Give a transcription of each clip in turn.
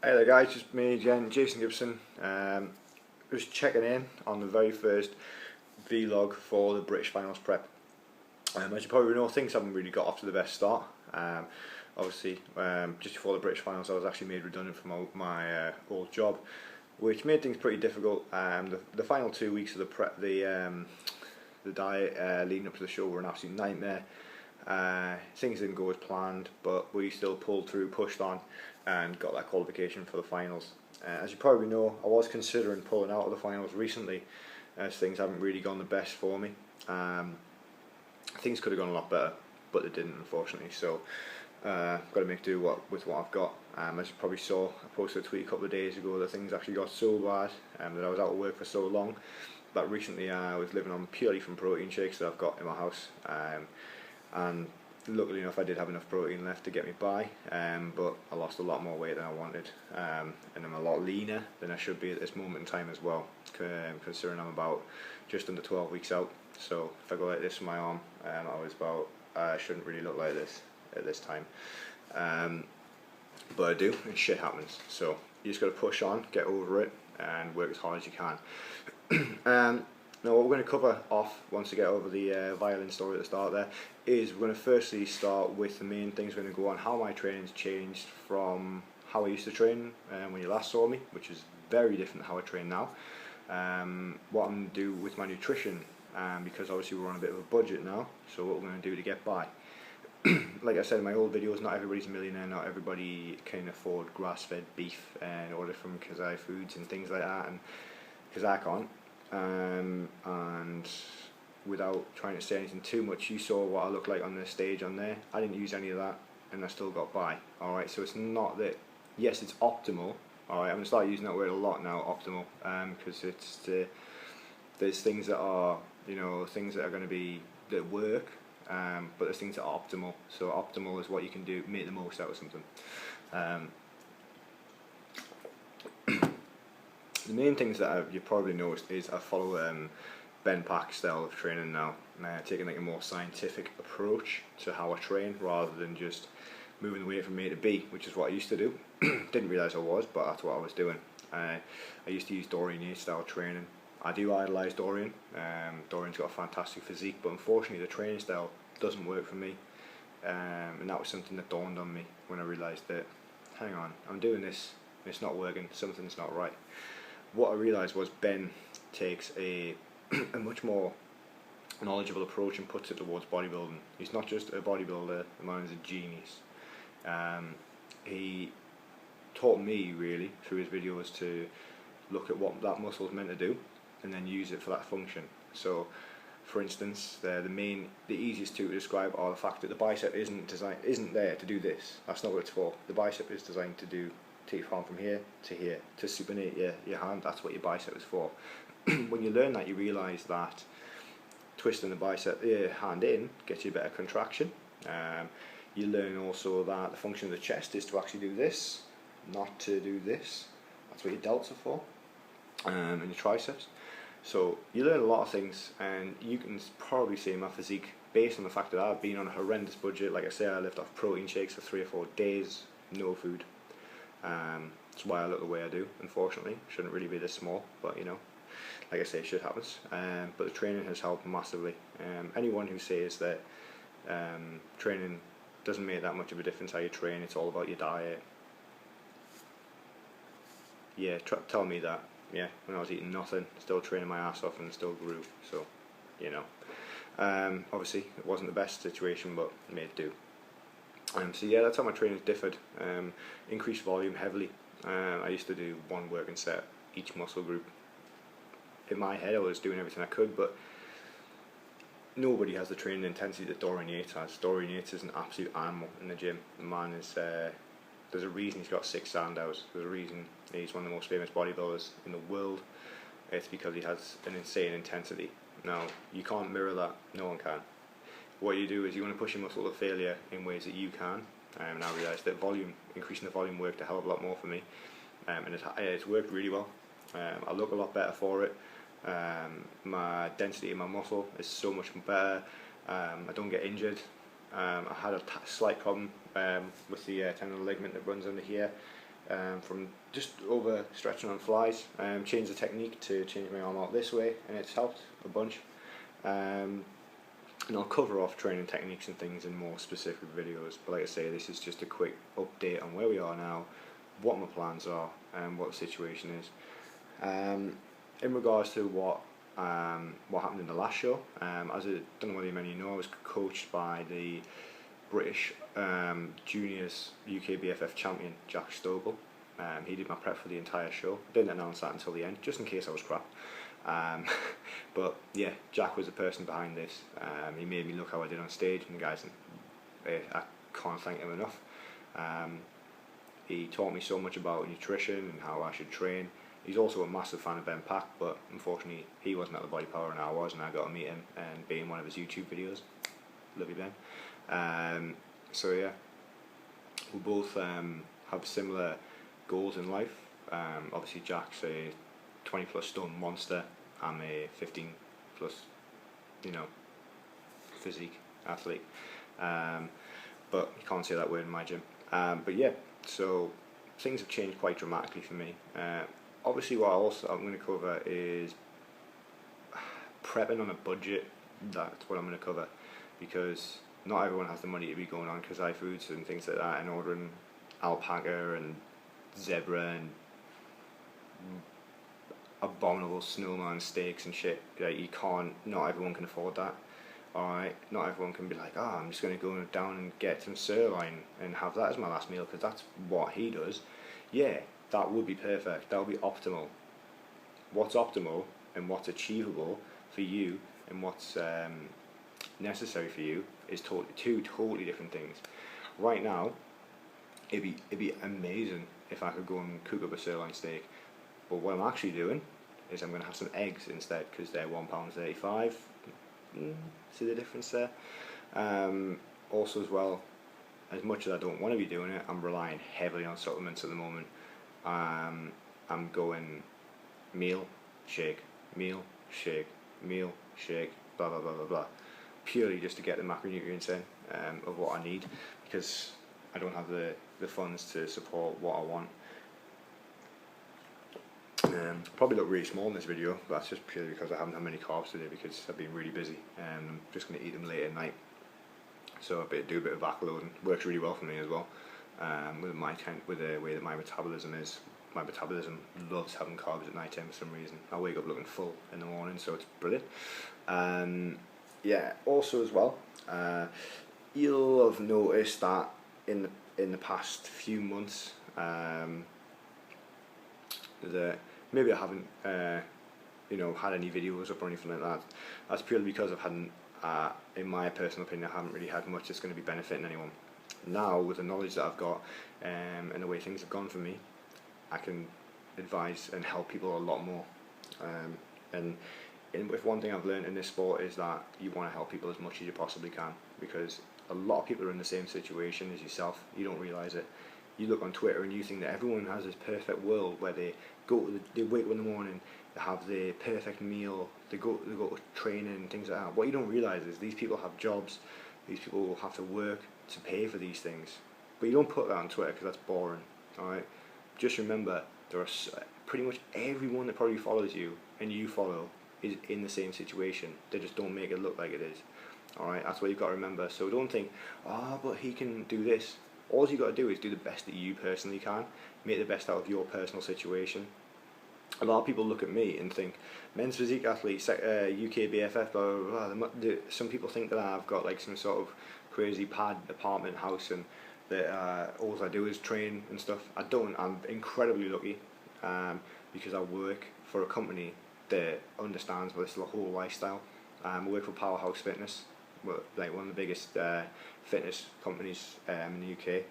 Hey there guys, just me again, Jason Gibson. Just checking in on the very first vlog for the British Finals prep. As you probably know, things haven't really got off to the best start. Obviously, just before the British Finals I was actually made redundant from my old job, which made things pretty difficult. The final 2 weeks of the prep, the diet leading up to the show were an absolute nightmare. Things didn't go as planned, but we still pulled through, pushed on, and got that qualification for the finals. As you probably know, I was considering pulling out of the finals recently, as things haven't really gone the best for me. Things could have gone a lot better, but they didn't, unfortunately. So, got to make do with what I've got. As you probably saw, I posted a tweet a couple of days ago that things actually got so bad that I was out of work for so long that recently I was living on purely from protein shakes that I've got in my house. And luckily enough I did have enough protein left to get me by, but I lost a lot more weight than I wanted, and I'm a lot leaner than I should be at this moment in time as well, considering I'm about just under 12 weeks out. So if I go like this with my arm, I shouldn't really look like this at this time, but I do, and shit happens. So you just got to push on, get over it, and work as hard as you can. Now what we're going to cover off, once we get over the violin story at the start there, is we're going to firstly start with the main things. We're going to go on how my training's changed from how I used to train when you last saw me, which is very different to how I train now. What I'm going to do with my nutrition, because obviously we're on a bit of a budget now, so what we're going to do to get by. Like I said in my old videos, not everybody's a millionaire, not everybody can afford grass-fed beef and order from Kazai Foods and things like that, and because I can't. And without trying to say anything too much, you saw what I look like on the stage on there. I didn't use any of that and I still got by. Alright, so it's not that, yes, it's optimal. Alright, I'm going to start using that word a lot now, optimal, because there's things that are, things that are going to be, that work, but there's things that are optimal. So optimal is what you can do, make the most out of something. The main things that you've probably noticed is I follow Ben Pack's style of training now, taking like a more scientific approach to how I train rather than just moving the weight from A to B, which is what I used to do. Didn't realise I was, but that's what I was doing. I used to use Dorian Yates style training. I do idolise Dorian. Dorian's got a fantastic physique, but unfortunately the training style doesn't work for me. And that was something that dawned on me when I realised that, hang on, I'm doing this, it's not working, something's not right. What I realised was Ben takes a much more knowledgeable approach and puts it towards bodybuilding. He's not just a bodybuilder, the man is a genius. He taught me really through his videos to look at what that muscle is meant to do and then use it for that function. So for instance, the easiest two to describe are the fact that the bicep isn't there to do this. That's not what it's for. The bicep is designed to take your arm from here, to supinate your hand. That's what your bicep is for. When you learn that, you realise that twisting your hand in gets you better contraction. You learn also that the function of the chest is to actually do this, not to do this. That's what your delts are for, and your triceps. So you learn a lot of things, and you can probably see my physique based on the fact that I've been on a horrendous budget. Like I say, I lived off protein shakes for 3 or 4 days, no food. That's why I look the way I do, unfortunately. Shouldn't really be this small, but like I say, shit happens. But the training has helped massively. Anyone who says that training doesn't make that much of a difference how you train, it's all about your diet, yeah, tell me that. Yeah, when I was eating nothing, still training my ass off and still grew. So, obviously it wasn't the best situation, but made do. So yeah, that's how my training's differed. Increased volume heavily. I used to do one working set each muscle group. In my head I was doing everything I could, but nobody has the training intensity that Dorian Yates has. Dorian Yates is an absolute animal in the gym. The man is, there's a reason he's got 6 Sandow's. There's a reason he's one of the most famous bodybuilders in the world. It's because he has an insane intensity. Now, you can't mirror that, no one can. What you do is you want to push your muscle to failure in ways that you can, and I realised that increasing the volume worked a hell of a lot more for me, and it's worked really well. I look a lot better for it. My density in my muscle is so much better. I don't get injured. I had a slight problem with the tendon ligament that runs under here. from just over stretching on flies. Changed the technique to change my arm out this way, and it's helped a bunch. And I'll cover off training techniques and things in more specific videos, but like I say, this is just a quick update on where we are now, what my plans are, and what the situation is. In regards to what happened in the last show, as I don't know whether many of you know, I was coached by the British Juniors UKBFF champion Jack Stogle. He did my prep for the entire show. Didn't announce that until the end, just in case I was crap. But yeah, Jack was the person behind this. He made me look how I did on stage, and guys, I can't thank him enough. He taught me so much about nutrition and how I should train. He's also a massive fan of Ben Pack, but unfortunately he wasn't at the Body Power and I was, and I got to meet him and be in one of his YouTube videos. Love you, Ben. So yeah, we both have similar goals in life. Obviously Jack's a 20 plus stone monster. I'm a 15 plus, physique athlete. But you can't say that word in my gym. But yeah, so things have changed quite dramatically for me. Obviously what I'm going to cover is prepping on a budget. That's what I'm going to cover, because not everyone has the money to be going on Kazai Foods and things like that and ordering alpaca and zebra and abominable snowman steaks and shit. Like, not everyone can afford that. Alright, not everyone can be like, I'm just going to go down and get some sirloin and have that as my last meal because that's what he does. Yeah, that would be perfect. That would be optimal. What's optimal and what's achievable for you and what's necessary for you is two totally different things. Right now, it'd be amazing if I could go and cook up a sirloin steak, but what I'm actually doing is I'm going to have some eggs instead, because they're £1.35. See the difference there? Also as well, as much as I don't want to be doing it, I'm relying heavily on supplements at the moment. I'm going meal, shake, meal, shake, meal, shake, blah blah blah blah blah, purely just to get the macronutrients in of what I need, because I don't have the funds to support what I want. Probably look really small in this video, but that's just purely because I haven't had many carbs today because I've been really busy, and I'm just going to eat them late at night. So do a bit of backloading. Works really well for me as well. With the way that my metabolism is. My metabolism loves having carbs at night time for some reason. I wake up looking full in the morning, so it's brilliant. Yeah. Also as well, you'll have noticed that in the past few months, that maybe I haven't had any videos up or anything like that. That's purely because I've hadn't, in my personal opinion, I haven't really had much that's going to be benefiting anyone. Now, with the knowledge that I've got and the way things have gone for me, I can advise and help people a lot more. And if one thing I've learned in this sport is that you want to help people as much as you possibly can, because a lot of people are in the same situation as yourself. You don't realise it. You look on Twitter and you think that everyone has this perfect world where they wake up in the morning, they have the perfect meal, they go to training and things like that. What you don't realise is these people have jobs, these people will have to work to pay for these things. But you don't put that on Twitter because that's boring. Alright? Just remember, there are pretty much everyone that probably follows you and you follow is in the same situation. They just don't make it look like it is. Alright? That's what you've got to remember. So don't think, but he can do this. All you got to do is do the best that you personally can. Make the best out of your personal situation. A lot of people look at me and think, men's physique athlete, UKBFF, blah, blah, blah. Some people think that I've got like some sort of crazy pad apartment house and that all I do is train and stuff. I don't. I'm incredibly lucky because I work for a company that understands this whole lifestyle. I work for Powerhouse Fitness, like one of the biggest fitness companies in the UK.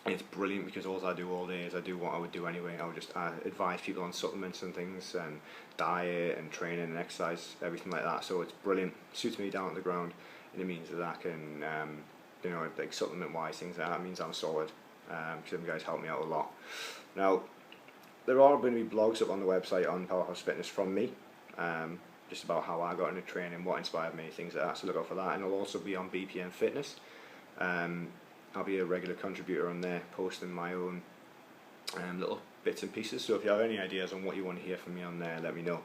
And it's brilliant because all I do all day is I do what I would do anyway. I would just advise people on supplements and things, and diet and training and exercise, everything like that. So it's brilliant. Suits me down to the ground, and it means that I can, like supplement wise, things like that. It means I'm solid. Because them guys help me out a lot. Now, there are going to be blogs up on the website on Powerhouse Fitness from me. Just about how I got into training, what inspired me, things like that, so look out for that. And it'll also be on BPM Fitness. I'll be a regular contributor on there, posting my own little bits and pieces. So if you have any ideas on what you want to hear from me on there, let me know.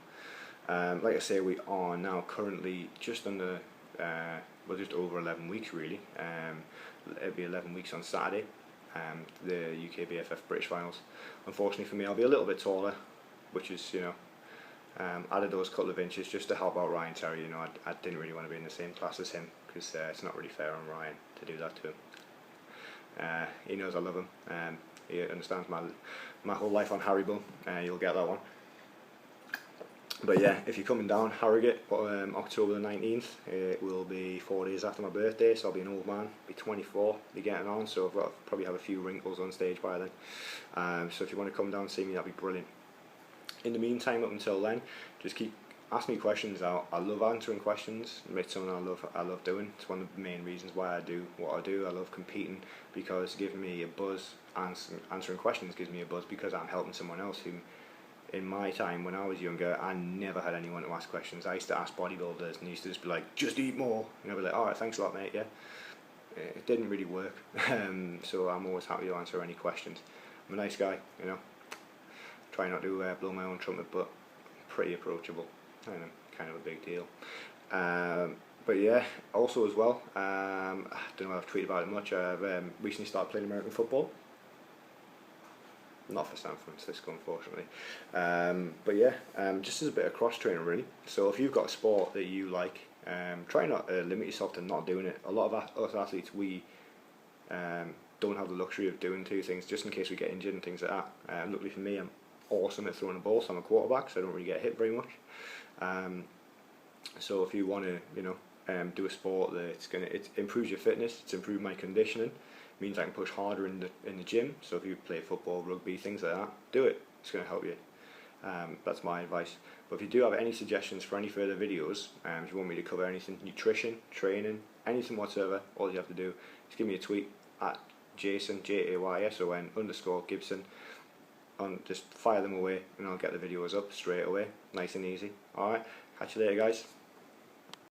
Like I say, we are now currently just under, well, just over 11 weeks really. It'll be 11 weeks on Saturday, the UKBFF British Finals. Unfortunately for me, I'll be a little bit taller, which is, you know, added those couple of inches just to help out Ryan Terry. You know, I didn't really want to be in the same class as him, because it's not really fair on Ryan to do that to him. He knows I love him. He understands my whole life on Haribo. You'll get that one. But yeah, if you're coming down Harrogate, October the 19th, it will be 4 days after my birthday, so I'll be an old man, be 24, be getting on, so I'll probably have a few wrinkles on stage by then. So if you want to come down and see me, that'd be brilliant. In the meantime, up until then, just keep asking me questions. I love answering questions. It's something I love doing. It's one of the main reasons why I do what I do. I love competing, because giving me a buzz, answering questions gives me a buzz, because I'm helping someone else who, in my time when I was younger, I never had anyone to ask questions. I used to ask bodybuilders, and they used to just be like, just eat more, and I'd be like, alright, thanks a lot mate, yeah. It didn't really work. So I'm always happy to answer any questions. I'm a nice guy, you know. Try not to blow my own trumpet, but pretty approachable. I know, kind of a big deal. But yeah, also as well, I don't know if I've tweeted about it much, I've recently started playing American football. Not for San Francisco, unfortunately. But yeah, just as a bit of cross training really. So if you've got a sport that you like, try not to limit yourself to not doing it. A lot of us athletes, we don't have the luxury of doing two things, just in case we get injured and things like that. Luckily for me, I'm awesome at throwing a ball, so I'm a quarterback, so I don't really get hit very much. So if you want to, you know, do a sport that it improves your fitness, it's improved my conditioning, means I can push harder in the gym. So if you play football, rugby, things like that, do it. It's going to help you. That's my advice. But if you do have any suggestions for any further videos, if you want me to cover anything, nutrition, training, anything whatsoever, all you have to do is give me a tweet at Jason, JAYSON_Gibson, and just fire them away, and I'll get the videos up straight away, nice and easy. Alright, catch you later guys.